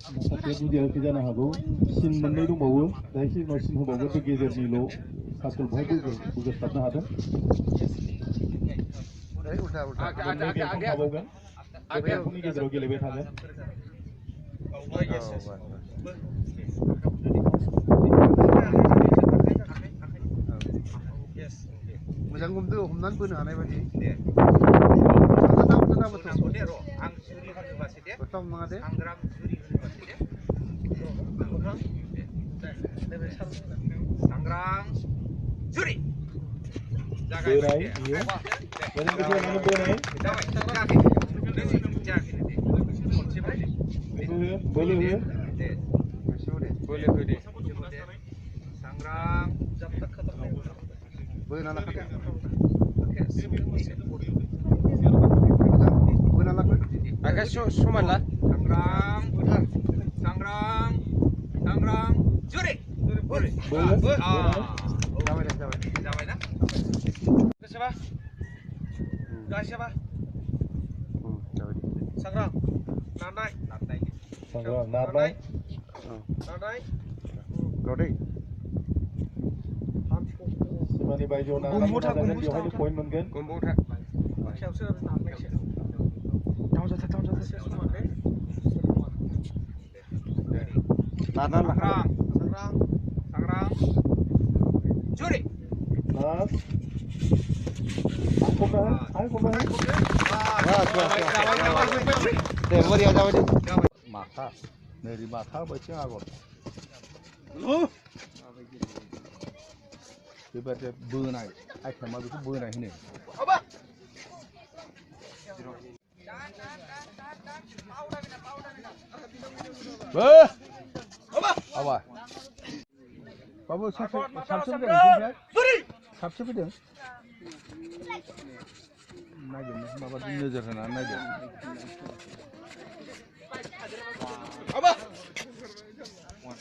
माखासे बुजियाखै जानो हागौ सिन मोननै दंबावो जाय सिगाङाव सिन होबावगोन बे गेजेरनिल' सार्कल बहाय बोगोस्लाबनो हादों मोननै बेंखन थाबावगोन बे बेंखननि गेजेराव गेलेबाय थागोन मोजां हमदो हमनानै बोनो हानाय बायदि आं जुरि होनोबासो दे नङा दे सांग्राम जुरि होनोबासो दे सांग्रां जुरि बोनाय बियो बोनाय बोलो हो बोलो हो दे सांग्रां बोना लाखादो बोना लाखो आखाइ समान ला सांग्रां सांग्रां सांग्रां जुरि जाबाय ना गोसोबा गासिबा सांग्रां नारनाय सांग्रां नारनाय रदै सिमानि बायजोआव नारनायनि नाजागोन बेवहायनो पइन्ट मोनगोन सांग्रां जुरि लास्ट दे बरिया जाबाय दे माथा नैबे माथा बायदि आगर बेबायदि बोनाय आइटेमा बेखौ बोनाय होनो बाबु साबसे फैदों नागिरनो माबा नोजोर होनानै नायदों